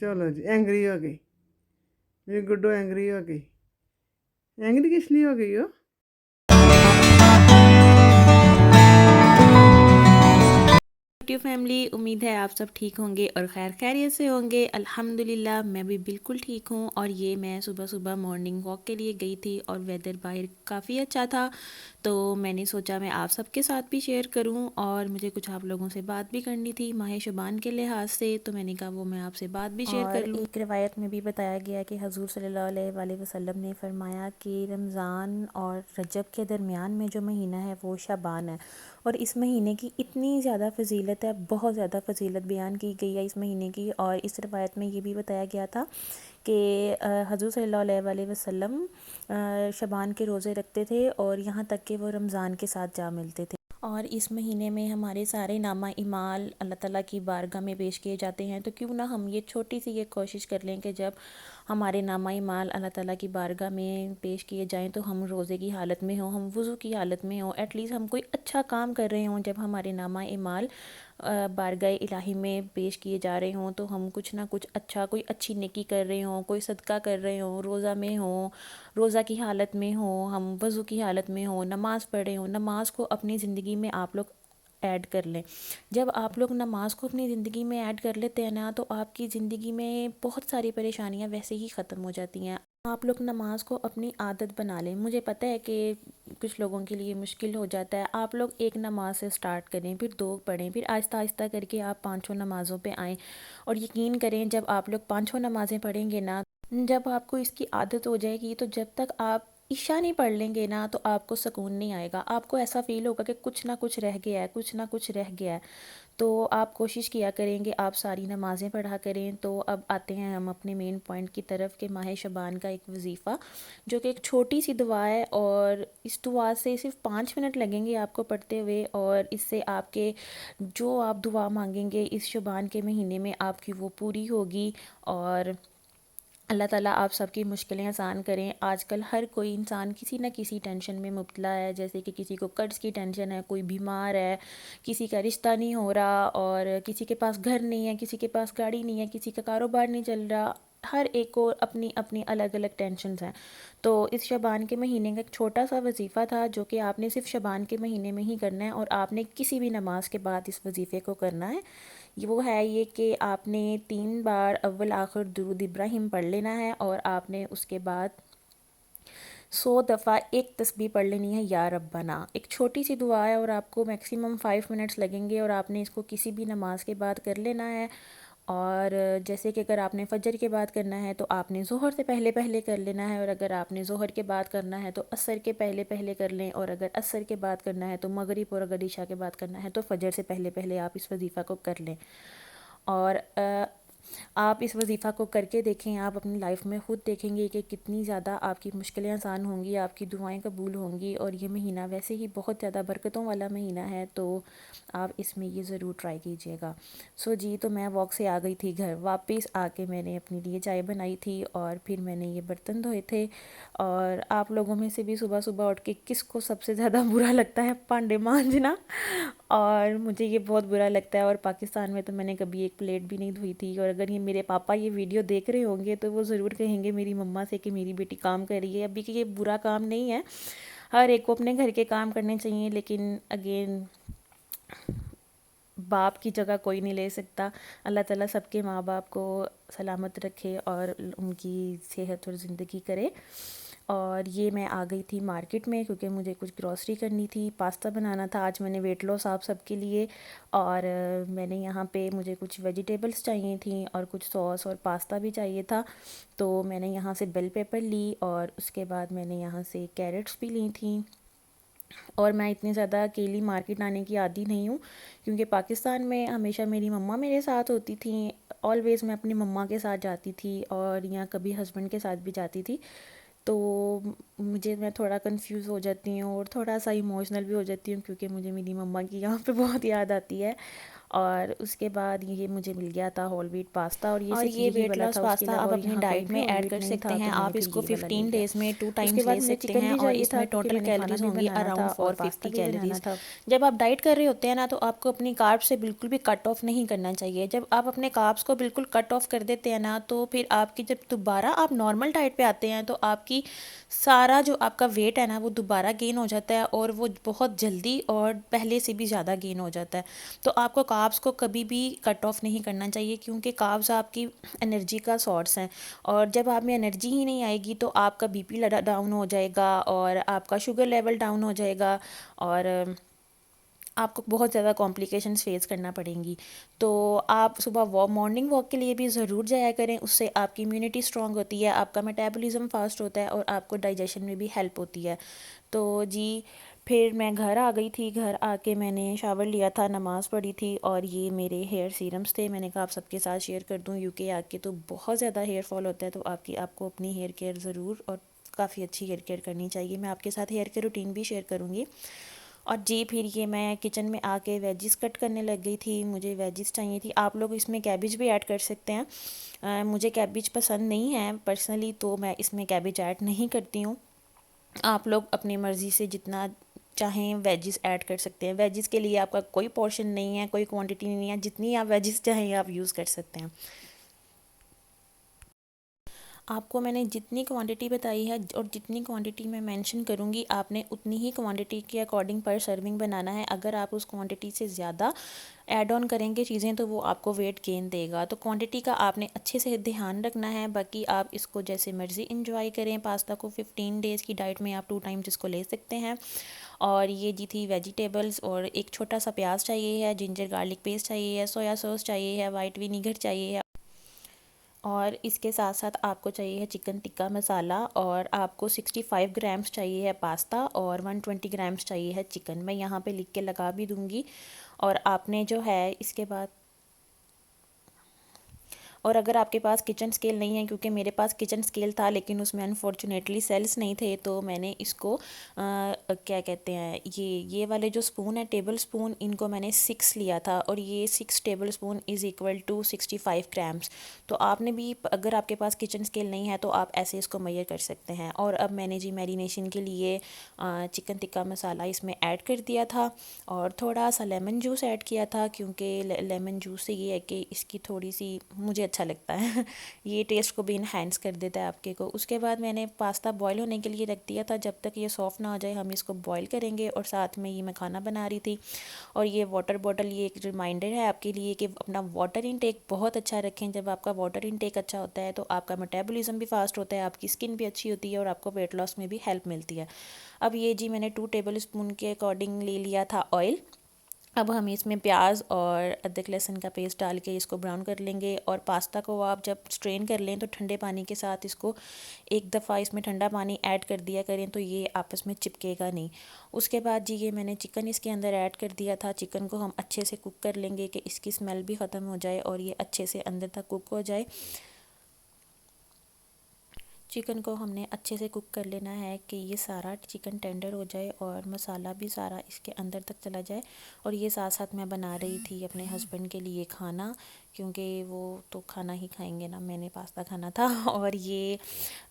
चलो जी, एंग्री हो गई मेरी गुड्डो, एंग्री हो गई। एंग्री किस लिए हो गई हो? यूट्यूब फैमिली, उम्मीद है आप सब ठीक होंगे और खैर खैरियत से होंगे। अल्हम्दुलिल्लाह मैं भी बिल्कुल ठीक हूँ। और ये मैं सुबह सुबह मॉर्निंग वॉक के लिए गई थी और वेदर बाहर काफ़ी अच्छा था, तो मैंने सोचा मैं आप सबके साथ भी शेयर करूँ। और मुझे कुछ आप लोगों से बात भी करनी थी माह शुबान के लिहाज से, तो मैंने कहा वो मैं आपसे बात भी शेयर कर लूँ। एक रिवायत में भी बताया गया कि हजूर सल्लल्लाहु अलैहि वसल्लम ने फरमाया कि रमज़ान और रजब के दरमियान में जो महीना है वो शाबान है, और इस महीने की इतनी ज़्यादा फजीलत है, बहुत ज़्यादा फजीलत बयान की गई है इस महीने की। और इस रवायत में ये भी बताया गया था कि हजूर सल्लल्लाहु अलैहि वसल्लम शबान के रोज़े रखते थे और यहाँ तक कि वो रमज़ान के साथ जा मिलते थे। और इस महीने में हमारे सारे नामा इमाल अल्लाह ताला की बारगाह में पेश किए जाते हैं, तो क्यों ना हम ये छोटी सी ये कोशिश कर लें कि जब हमारे नामा इमाल अल्लाह ताला की बारगाह में पेश किए जाएं तो हम रोज़े की हालत में हों, हम वज़ू की हालत में हों, एटलीस्ट हम कोई अच्छा काम कर रहे हों। जब हमारे नामा इमाल बारगाह इलाही में पेश किए जा रहे हों तो हम कुछ ना कुछ अच्छा, कोई अच्छी नेकी कर रहे हों, कोई सदका कर रहे हों, रोज़ा में हों, रोज़ा की हालत में हों, हम वज़ू की हालत में हों, नमाज़ पढ़े हों। नमाज को अपनी ज़िंदगी में आप लोग ऐड कर लें। जब आप लोग नमाज को अपनी ज़िंदगी में ऐड कर लेते हैं ना, तो आपकी ज़िंदगी में बहुत सारी परेशानियां वैसे ही ख़त्म हो जाती हैं। आप लोग नमाज को अपनी आदत बना लें। मुझे पता है कि कुछ लोगों के लिए मुश्किल हो जाता है। आप लोग एक नमाज से स्टार्ट करें, फिर दो पढ़ें, फिर आहिस्ता आहिस्ता करके आप पाँचों नमाज़ों पे आएँ। और यकीन करें, जब आप लोग पाँचों नमाज़ें पढ़ेंगे ना, जब आपको इसकी आदत हो जाएगी, तो जब तक आप ईशा नहीं पढ़ लेंगे ना, तो आपको सुकून नहीं आएगा। आपको ऐसा फ़ील होगा कि कुछ ना कुछ रह गया है, कुछ ना कुछ रह गया है। तो आप कोशिश किया करेंगे, आप सारी नमाज़ें पढ़ा करें। तो अब आते हैं हम अपने मेन पॉइंट की तरफ कि माह शबान का एक वजीफ़ा, जो कि एक छोटी सी दुआ है, और इस दुआ से सिर्फ 5 मिनट लगेंगे आपको पढ़ते हुए, और इससे आपके जो आप दुआ मांगेंगे इस शबान के महीने में आपकी वो पूरी होगी। और अल्लाह ताला आप सबकी मुश्किलें आसान करें। आजकल हर कोई इंसान किसी न किसी टेंशन में मुब्तला है, जैसे कि किसी को कर्ज़ की टेंशन है, कोई बीमार है, किसी का रिश्ता नहीं हो रहा, और किसी के पास घर नहीं है, किसी के पास गाड़ी नहीं है, किसी का कारोबार नहीं चल रहा। हर एक को अपनी अपनी अलग अलग टेंशन्स हैं। तो इस शबान के महीने का एक छोटा सा वजीफ़ा था, जो कि आपने सिर्फ शबान के महीने में ही करना है, और आपने किसी भी नमाज के बाद इस वजीफ़े को करना है। ये वो है ये कि आपने 3 बार अव्वल आखिर दुरूद इब्राहिम पढ़ लेना है, और आपने उसके बाद 100 दफ़ा एक तस्बीह पढ़ लेनी है, या रब्बना। एक छोटी सी दुआ है और आपको मैक्सिमम 5 मिनट्स लगेंगे, और आपने इसको किसी भी नमाज के बाद कर लेना है। और जैसे कि अगर आपने फ़जर के बाद करना है तो आपने ज़ोहर से पहले पहले कर लेना है, और अगर आपने ज़ोहर के बाद करना है तो असर के पहले पहले कर लें, और अगर असर के बाद करना है तो मगरिब, और अगर ईशा के बाद करना है तो फ़जर से पहले पहले आप इस वजीफ़ा को कर लें। और आप इस वजीफ़ा को करके देखें, आप अपनी लाइफ में ख़ुद देखेंगे कि कितनी ज़्यादा आपकी मुश्किलें आसान होंगी, आपकी दुआएं कबूल होंगी। और ये महीना वैसे ही बहुत ज़्यादा बरकतों वाला महीना है, तो आप इसमें ये ज़रूर ट्राई कीजिएगा। सो जी, तो मैं वॉक से आ गई थी घर, वापस आके मैंने अपने लिए चाय बनाई थी, और फिर मैंने ये बर्तन धोए थे। और आप लोगों में से भी सुबह सुबह उठ के किसको सबसे ज़्यादा बुरा लगता है भांडे मांजना? और मुझे ये बहुत बुरा लगता है, और पाकिस्तान में तो मैंने कभी एक प्लेट भी नहीं धोई थी। और अगर ये मेरे पापा ये वीडियो देख रहे होंगे तो वो ज़रूर कहेंगे मेरी मम्मा से कि मेरी बेटी काम कर रही है। अभी कि ये बुरा काम नहीं है, हर एक को अपने घर के काम करने चाहिए, लेकिन अगेन बाप की जगह कोई नहीं ले सकता। अल्लाह ताला सबके माँ बाप को सलामत रखे और उनकी सेहत और ज़िंदगी करे। और ये मैं आ गई थी मार्केट में, क्योंकि मुझे कुछ ग्रॉसरी करनी थी, पास्ता बनाना था। आज मैंने वेट लॉस आप सबके लिए, और मैंने यहाँ पे मुझे कुछ वेजिटेबल्स चाहिए थी, और कुछ सॉस और पास्ता भी चाहिए था। तो मैंने यहाँ से बेल पेपर ली, और उसके बाद मैंने यहाँ से कैरेट्स भी ली थी। और मैं इतनी ज़्यादा अकेली मार्केट आने की आदी नहीं हूँ, क्योंकि पाकिस्तान में हमेशा मेरी मम्मा मेरे साथ होती थी। ऑलवेज़ मैं अपनी मम्मा के साथ जाती थी, और यहाँ कभी हस्बैंड के साथ भी जाती थी। तो मैं थोड़ा कंफ्यूज हो जाती हूँ, और थोड़ा सा इमोशनल भी हो जाती हूँ, क्योंकि मुझे मेरी मम्मा की यहाँ पे बहुत याद आती है। और उसके बाद ये मुझे मिल गया था होल व्हीट पास्ता, और ये और सिर्फ ये यही वेट वाला लॉस था, उसके पास्ता अलावा आप और अपनी यहाँ कोई डाइट भी में होल ऐड व्हीट कर नहीं सकते था, हैं। तो मैंने आप फिर इसको ये वाला ले 15 लिया। डेज़ में 2 उसके टाइम्स बाद ले मुझे सकते चिकन हैं भी और चाहिए था इसमें क्योंकि टोटल मैंने खाना कैलोरीज़ भी होंगी बनाना था अराउंड और 450 पास्ता भी बनाना कैलोरीज़। था। जब आप डाइट कर रहे होते हैं ना, तो आपको अपनी कार्ब्स से बिल्कुल भी कट ऑफ नहीं करना चाहिए। जब आप अपने कार्ब्स को बिल्कुल कट ऑफ कर देते हैं ना, तो फिर आपकी जब दोबारा आप नॉर्मल डाइट पे आते हैं तो आपकी सारा जो आपका वेट है ना वो दोबारा गेन हो जाता है, और वो बहुत जल्दी और पहले से भी ज़्यादा गेन हो जाता है। तो आपको कार्ब्स को कभी भी कट ऑफ नहीं करना चाहिए, क्योंकि कार्ब्स आपकी एनर्जी का सोर्स हैं, और जब आप में एनर्जी ही नहीं आएगी तो आपका बीपी डाउन हो जाएगा और आपका शुगर लेवल डाउन हो जाएगा, और आपको बहुत ज़्यादा कॉम्प्लिकेशंस फेस करना पड़ेंगी। तो आप सुबह मॉर्निंग वॉक के लिए भी ज़रूर जाया करें, उससे आपकी इम्यूनिटी स्ट्रांग होती है, आपका मेटाबॉलिज्म फास्ट होता है और आपको डाइजेशन में भी हेल्प होती है। तो जी, फिर मैं घर आ गई थी। घर आके मैंने शावर लिया था, नमाज़ पढ़ी थी, और ये मेरे हेयर सीरम्स थे। मैंने कहा आप सबके साथ शेयर कर दूँ। यूके आके तो बहुत ज़्यादा हेयर फॉल होता है, तो आपको अपनी हेयर केयर ज़रूर और काफ़ी अच्छी हेयर केयर करनी चाहिए। मैं आपके साथ हेयर केयर रूटीन भी शेयर करूँगी। और जी, फिर ये मैं किचन में आके वेजिस कट करने लग गई थी। मुझे वेजिस चाहिए थी। आप लोग इसमें कैबिज भी ऐड कर सकते हैं। मुझे कैबिज पसंद नहीं है पर्सनली, तो मैं इसमें कैबिज ऐड नहीं करती हूँ। आप लोग अपनी मर्ज़ी से जितना चाहें वेजिस ऐड कर सकते हैं। वेजिस के लिए आपका कोई पोर्शन नहीं है, कोई क्वांटिटी नहीं है, जितनी आप वेजिस चाहें आप यूज़ कर सकते हैं। आपको मैंने जितनी क्वांटिटी बताई है और जितनी क्वांटिटी मैं मेंशन करूँगी, आपने उतनी ही क्वांटिटी के अकॉर्डिंग पर सर्विंग बनाना है। अगर आप उस क्वांटिटी से ज़्यादा ऐड ऑन करेंगे चीज़ें, तो वो आपको वेट गेन देगा। तो क्वांटिटी का आपने अच्छे से ध्यान रखना है। बाकी आप इसको जैसे मर्ज़ी इंजॉय करें। पास्ता को 15 डेज़ की डाइट में आप 2 टाइम्स इसको ले सकते हैं। और ये जी थी वेजिटेबल्स, और एक छोटा सा प्याज चाहिए है, जिंजर गार्लिक पेस्ट चाहिए है, सोया सॉस चाहिए है, वाइट विनीगर चाहिए है, और इसके साथ साथ आपको चाहिए है चिकन टिक्का मसाला, और आपको 65 ग्राम्स चाहिए है पास्ता, और 120 ग्राम्स चाहिए है चिकन। मैं यहाँ पे लिख के लगा भी दूँगी। और आपने जो है इसके बाद, और अगर आपके पास किचन स्केल नहीं है, क्योंकि मेरे पास किचन स्केल था लेकिन उसमें अनफॉर्चुनेटली सेल्स नहीं थे, तो मैंने इसको क्या कहते हैं, ये वाले जो स्पून है टेबल स्पून, इनको मैंने 6 लिया था, और ये 6 tablespoon is equal to 65 grams. तो आपने भी, अगर आपके पास किचन स्केल नहीं है तो आप ऐसे इसको मेजर कर सकते हैं। और अब मैंने जी मैरिनेशन के लिए चिकन टिक्का मसाला इसमें ऐड कर दिया था, और थोड़ा सा लेमन जूस ऐड किया था, क्योंकि लेमन जूस से ये है कि इसकी थोड़ी सी मुझे अच्छा लगता है ये टेस्ट को भी इन्हेंस कर देता है आपके को। उसके बाद मैंने पास्ता बॉईल होने के लिए रख दिया था। जब तक ये सॉफ़्ट ना हो जाए हम इसको बॉईल करेंगे, और साथ में ये मैं खाना बना रही थी। और ये वाटर बॉटल, ये एक रिमाइंडर है आपके लिए कि अपना वाटर इनटेक बहुत अच्छा रखें। जब आपका वाटर इनटेक अच्छा होता है तो आपका मेटाबॉलिज्म भी फास्ट होता है, आपकी स्किन भी अच्छी होती है, और आपको वेट लॉस में भी हेल्प मिलती है। अब ये जी मैंने 2 टेबल स्पून के अकॉर्डिंग ले लिया था ऑयल। अब हम इसमें प्याज और अदरक लहसुन का पेस्ट डाल के इसको ब्राउन कर लेंगे। और पास्ता को आप जब स्ट्रेन कर लें तो ठंडे पानी के साथ इसको एक दफ़ा इसमें ठंडा पानी ऐड कर दिया करें, तो ये आपस में चिपकेगा नहीं। उसके बाद जी ये मैंने चिकन इसके अंदर ऐड कर दिया था। चिकन को हम अच्छे से कुक कर लेंगे कि इसकी स्मेल भी ख़त्म हो जाए और ये अच्छे से अंदर तक कुक हो जाए। चिकन को हमने अच्छे से कुक कर लेना है कि ये सारा चिकन टेंडर हो जाए और मसाला भी सारा इसके अंदर तक चला जाए। और ये साथ साथ मैं बना रही थी अपने हस्बैंड के लिए खाना, क्योंकि वो तो खाना ही खाएंगे ना, मैंने पास्ता खाना था। और ये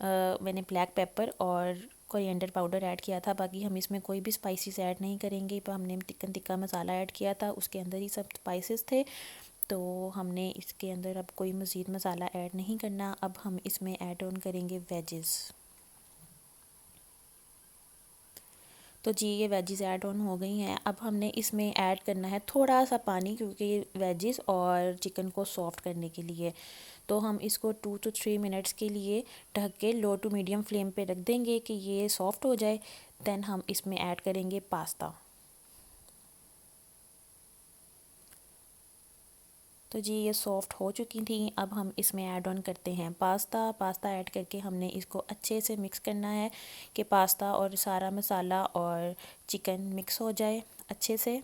मैंने ब्लैक पेपर और कोरिएंडर पाउडर ऐड किया था। बाकी हम इसमें कोई भी स्पाइसेस ऐड नहीं करेंगे, पर हमने चिकन टिक्का मसाला ऐड किया था, उसके अंदर ही सब स्पाइसेस थे, तो हमने इसके अंदर अब कोई मज़ीद मसाला ऐड नहीं करना। अब हम इसमें ऐड ऑन करेंगे वेजेस। तो जी ये वेजेस ऐड ऑन हो गई हैं। अब हमने इसमें ऐड करना है थोड़ा सा पानी, क्योंकि वेजेस और चिकन को सॉफ्ट करने के लिए। तो हम इसको 2 to 3 मिनट्स के लिए ढक के लो टू मीडियम फ्लेम पे रख देंगे कि ये सॉफ्ट हो जाए। देन हम इसमें ऐड करेंगे पास्ता। तो जी ये सॉफ़्ट हो चुकी थी। अब हम इसमें ऐड ऑन करते हैं पास्ता ऐड करके हमने इसको अच्छे से मिक्स करना है कि पास्ता और सारा मसाला और चिकन मिक्स हो जाए अच्छे से।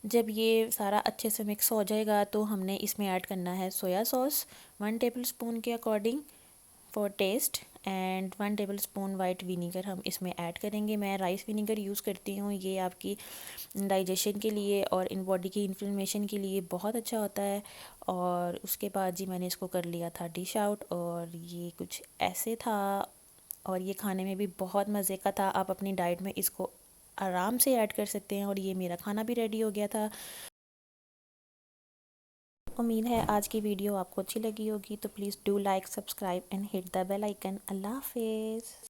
जब ये सारा अच्छे से मिक्स हो जाएगा तो हमने इसमें ऐड करना है सोया सॉस 1 टेबल स्पून के according for taste. And 1 tablespoon white vinegar हम इसमें ऐड करेंगे। मैं राइस विनीगर यूज़ करती हूँ, ये आपकी डाइजेशन के लिए और इन बॉडी की इन्फ्लेमेशन के लिए बहुत अच्छा होता है। और उसके बाद जी मैंने इसको कर लिया था डिश आउट, और ये कुछ ऐसे था, और ये खाने में भी बहुत मज़े का था। आप अपनी डाइट में इसको आराम से ऐड कर सकते हैं। और ये मेरा खाना भी रेडी हो गया था। उम्मीद है आज की वीडियो आपको अच्छी लगी होगी, तो please do like, subscribe and hit the bell icon. अल्लाह हाफिज़।